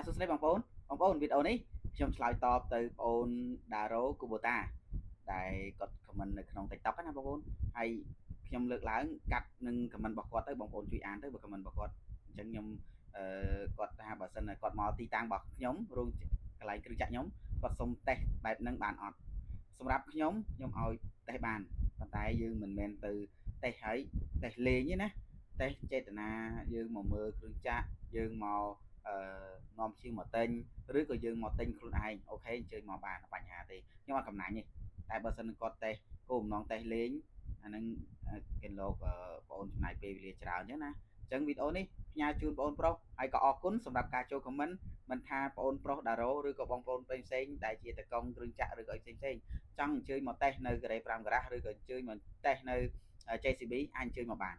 សួស្តីបងប្អូនវីដេអូនេះខ្ញុំឆ្លើយតបទៅបងអូន Daro Kubota ដែលគាត់ comment នៅក្នុង TikTok ណាបងប្អូនហើយខ្ញុំលើកឡើងកាត់នឹង comment របស់គាត់ទៅបងប្អូនជួយអានទៅបើ comment របស់គាត់អញ្ចឹងខ្ញុំគាត់ថាបើសិនគាត់មកទីតាំងរបស់ខ្ញុំរោងកន្លែងគ្រឿងចក្រខ្ញុំគាត់សុំតេស្តបែបហ្នឹងបានអត់សម្រាប់ខ្ញុំឲ្យតេស្តបានប៉ុន្តែយើងមិនមែនទៅតេស្តហើយតេស្តលេងទេណាតេស្តចេតនាយើងមកមើលគ្រឿងចក្រយើងមកនាំជាងមកទិញឬក៏យើងមកទិញខ្លួនឯងអូខេអញ្ជើញមកបានបញ្ហាទេខ្ញុំអត់កំណាញ់ទេតែបើសិនគាត់តេស្តគោលបំណងតេស្តលេងអាហ្នឹងគេលោកបងអូនចំណាយពេលវេលាច្រើនអញ្ចឹងណាអញ្ចឹងវីដេអូនេះផ្ញើជូនបងអូនប្រុសហើយក៏អរគុណសម្រាប់ការចូល comment មិនថាបងអូនប្រុស Daro ឬក៏បងប្អូនផ្សេងៗដែលជាតកងគ្រឿងចក្រឬក៏អីផ្សេងៗចង់អញ្ជើញមកតេស្តនៅការ៉េ5ការ៉ាស់ឬក៏អញ្ជើញមកតេស្តនៅ JCB អាចអញ្ជើញមកបាន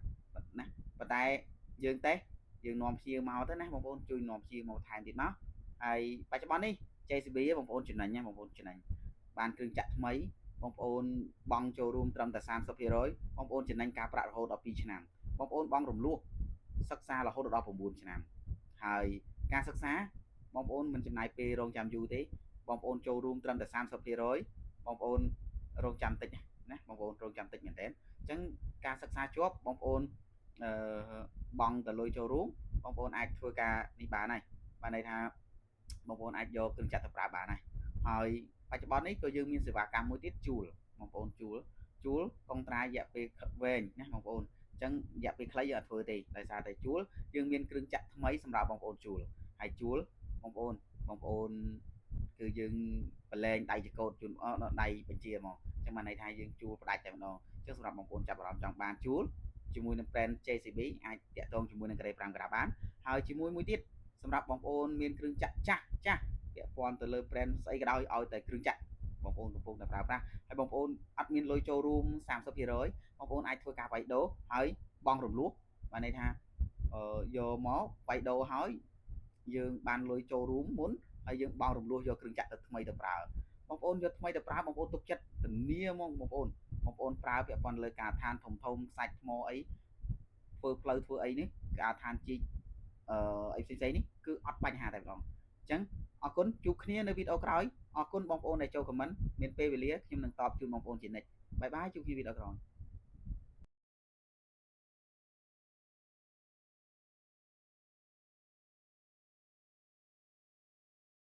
ណាប៉ុន្តែយើងតេស្តយើងនាំភ្ញៀវមកទៅណាបងប្អូនជួយនាំភ្ញៀវមកថែមទៀតមកហើយបច្ចុប្បន្ននេះ JCB បងប្អូនចំណេញណាបងប្អូនចំណេញបានគ្រឿងចក្រថ្មីបងប្អូនបង់ចូលរួមត្រឹមតែ 30% បងប្អូនចំណេញការប្រាក់រហូតដល់2ឆ្នាំបងប្អូនបង់រំលោះសិក្សារហូតដល់9ឆ្នាំហើយការសិក្សាបងប្អូនមិនចំណាយពេលរងចាំយូរទេបងប្អូនចូលរួមត្រឹមតែ 30% បងប្អូនរងចាំតិចណាបងប្អូនរងចាំតិចមែនតើអញ្ចឹងការសិក្សាជាប់បងប្អូនបង់ទៅលុយចូលរួមបងប្អូនអាចធ្វើការនេះបានហើយបានន័យថាបងប្អូនអាចយកគ្រឿងចក្រទៅប្រើបានហើយបច្ចុប្បន្ននេះក៏យើងមានសេវាកម្មមួយទៀតជួលបងប្អូនជួលកុងត្រារយៈពេលវែងណាបងប្អូនអញ្ចឹងរយៈពេលខ្លីយើងអត់ធ្វើទេដោយសារតែជួលយើងមានគ្រឿងចក្រថ្មីសម្រាប់បងប្អូនជួលហើយជួលបងប្អូនគឺយើងប្រឡែងដៃចកោតជូនដៃបញ្ជាមកអញ្ចឹងបានន័យថាយើងជួលផ្ដាច់តែម្ដងអញ្ចឹងសម្រាប់បងប្អូនចាប់អារម្មណ៍ចង់បានជួលជាមួយនឹង brand JCB អាចតាក់ទងជាមួយនឹងការ៉េ5ការ៉ាបានហើយជាមួយមួយទៀតសម្រាប់បងប្អូនមានគ្រឿងចក្រចាស់ពាក់ព័ន្ធទៅលើ brand ស្អីក៏ដោយឲ្យតែគ្រឿងចក្របងប្អូនកំពុងតែប្រើប្រាស់ហើយបងប្អូនអត់មានលុយចូលរួម 30% បងប្អូនអាចធ្វើការវាយដូរហើយបង់រំលោះបានន័យថាយកមកវាយដូរហើយយើងបានលុយចូលរួមមុនហើយយើងបង់រំលោះយកគ្រឿងចក្រទៅថ្មីទៅប្រើបងប្អូនយកថ្មីទៅប្រើបងប្អូនទុកចិត្តធានាហ្មងបងប្អូនប្រើពាក់ព័ន្ធលើការឋានធំខ្សាច់ថ្មអីធ្វើផ្លូវធ្វើអីនេះការឋានជីកអីផ្សេងៗនេះគឺអត់បញ្ហាតែម្ដងអញ្ចឹងអរគុណជួបគ្នានៅវីដេអូក្រោយអរគុណបងប្អូនដែលចូល comment មានពេលវេលាខ្ញុំនឹងតបជូនបងប្អូនជានិច្ចបាយបាយជួបគ្នាវីដេអូក្រោយ